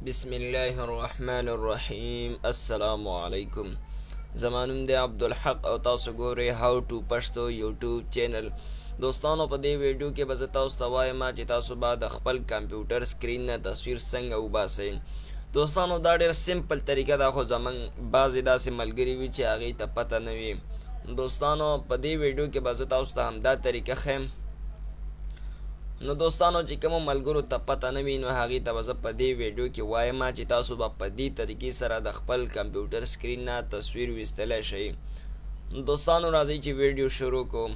بسم الله الرحمن الرحیم. السلام علیکم. زمانم دی عبدالحق او تاسو ګورئ هاو ټو پښتو یوټیوب چینل. دوستانو په دې ویډیو کې به زه تاسو ته وایم چې تاسو به د خپل کمپیوټر سکرین نه تصویر څنګه وباسئ. دوستانو دا ډېر سمپل طریقه ده، خو زمونږ بعضې داسې ملګري وي چې هغې ته پته نه وي. دوستانو په دې ویډیو کې به زه تاسو ته همدا طریقه ښیم. نو دوستانو چې کومو ملګرو ته پته نه وي نو هغې ته به زه په دې ویډیو کې وایم چې تاسو به په دې طریقې سره د خپل کمپیوټر سکرین نه تصویر ویستلی شئ. دوستانو راځئ چې ویډیو شروع کوو.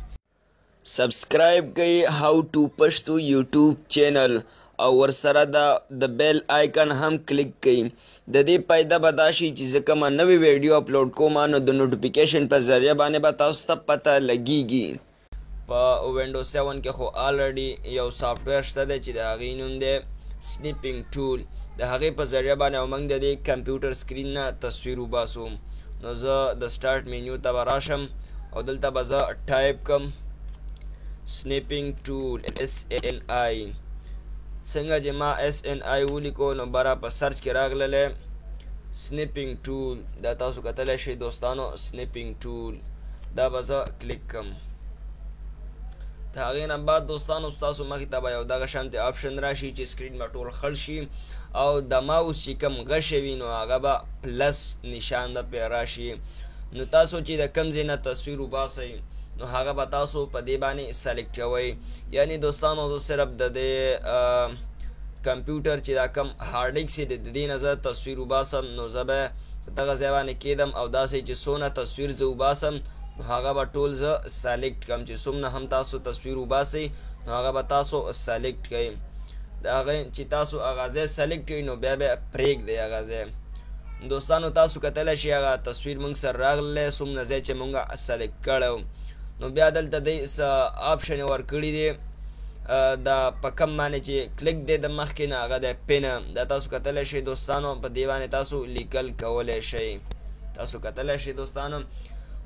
سبسکرایب کړئ هاو ټو پښتو یوټیوب چینل او ورسره د بیل آیکن هم کلیک کړئ. د دې فایده به دا شي چې زه کومه نوې ویډیو اپلوډ کوم نو د نوټیفیکیشن په ذریعه باندې به تاسو ته پته لګیږي. په وینډوز 7 کې خو آلریډي یو سافټویر شته دی چې د هغې نوم دی سنیپینګ ټول. د هغې په ذریعه باندې موږ د دې کمپیوټر سکرین نه تصویر وباسو. نو زه د سټارټ مینیو ته به راشم او دلته به زه ټایپ کړم سنیپینګ ټول SNI. څنګه چې ما SNI ولیکو نو بره په سرچ کې راغللی سنیپینګ ټول. دا تاسو کتلی شئ دوستانو سنیپینګ ټول. دا به زه کلیک کړم. د هغې نه بعد دوستانو ستاسو مخې ته به یو دغه شانتې آپشن راشي چې سکرین به ټول خړ شي او د ماوس چې کوم غشی وي نو هغه به پلس نشان به پرې راشي. نو تاسو چې د کوم ځای نه تصویر وباسئ نو هغه به تاسو په دې باندې سلیکټ کوئ. یعنې دوستانو زه صرف د دې کمپیوټر چې دا کم هارډ ډیسک دی د دې نه زه تصویر وباسم نو زه به په دغه ځای باندې کیدم او داسې چې څونه تصویر زه وباسم نو هغه به ټول زه سلیکټ کړم. چې څومره هم تاسو تصویر وباسئ نو هغه به تاسو سلیکټ کړئ. د هغې چې تاسو هغه ځای سلیکټ کړئ نو بیا به پرېږدئ هغه ځای. دوستانو تاسو کتلی شئ هغه تصویر موږ سره راغلی څومره ځای چې موږ سلیکټ کړی نو بیا دلته دی څه آپشن یې ورکړي دی دا په کم باندې چې کلیک دی د مخکې نه هغه دی پن. دا تاسو کتلی شئ دوستانو په دې باندې تاسو لیکل کولی شئ. تاسو کتلی شئ دوستانو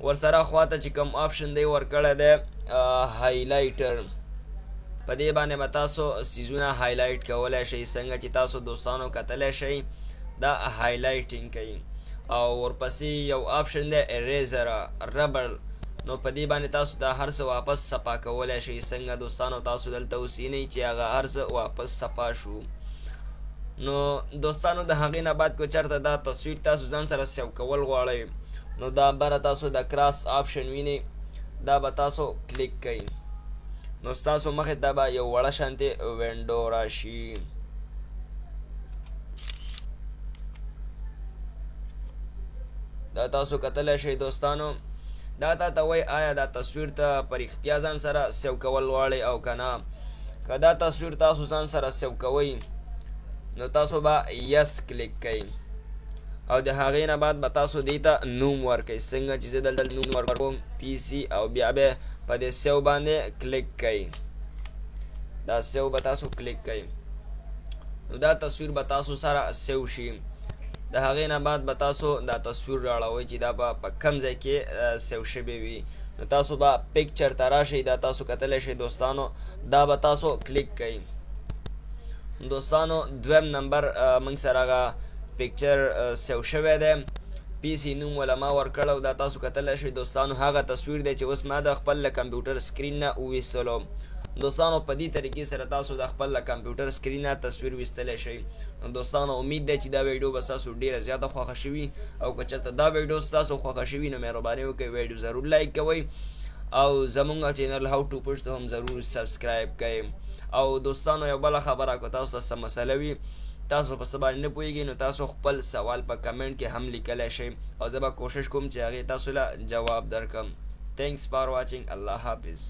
ورسره خواته چې کوم آپشن دی ورکړی دی هایلایټر. په دې باندې به تاسو څیزونه هایلایټ کولی شئ. څنګه چې تاسو دوستانو کتلی شئ دا هایلایټینګ کوي. او ورپسې یو آپشن دی اریزر ربر. نو په دې باندې تاسو دا هر څه واپس صفا کولی شئ. څنګه دوستانو تاسو دلته وسینئ چې هغه هر څه واپس صفا شو. نو دوستانو د هغې نه بعد که چېرته دا تصویر تاسو ځان سره سیو کول غواړئ نو دا بره تاسو د کراس آپشن وینئ دا به تاسو کلیک کوئ نو ستاسو مخې ته به یو وړه شانتې وینډو راشي. دا تاسو کتلی شئ دوستانو. دا تاته وایي آیا دا تصویر ته په رښتیا ځان سره سیو کول غواړئ او که نه. که دا تصویر تاسو ځان سره سیو کوئ نو تاسو به یس کلیک کوئ او د هغې نه بعد به تاسو دې ته نوم ورکئ. څنګه چې زه دلته نوم ورکوم PC او بیا به په دې سیو باندې کلیک کوئ. دا سیو به تاسو کلیک کوئ نو دا تصویر به تاسو سره سیو شي. د هغې نه بعد به تاسو دا تصویر راړوئ چې دا به په کوم ځای کې سیو شوی وي. نو تاسو به پکچر ته راشئ. دا تاسو کتلی شئ دوستانو. دا به تاسو کلیک کوئ. دوستانو دویم نمبر موږ سره هغه پکچر سیو شوی دی. PC نوم وله ما ورکړی. دا تاسو کتلی شئ دوستانو هغه تصویر دی چې اوس ما د خپل له کمپیوټر سکرین نه وویستلو. دوستانو په دې طریقې سره تاسو د خپل له کمپیوټر سکرین نه تصویر ویستلی شئ. دوستانو امید دی چې دا ویډیو به ستاسو ډېره زیاته خوښه شوي او که چېرته دا ویډیو ستاسو خوښه شوي نو مهرباني وکړئ ویډیو ضرور لایک کوئ او زموږ چینل هاو ټو پښتو هم ضرور سبسکرایب کوئ. او دوستانو یو بله خبره که تاسو ته څه مسله وي تاسو په څه باندې نه پوهېږئ نو تاسو خپل سوال په کمنټ کې هم لیکلی شئ او زه به کوشش کوم چې هغې تاسو له جواب درکړم. تھینکس فار واچینګ. الله حافظ.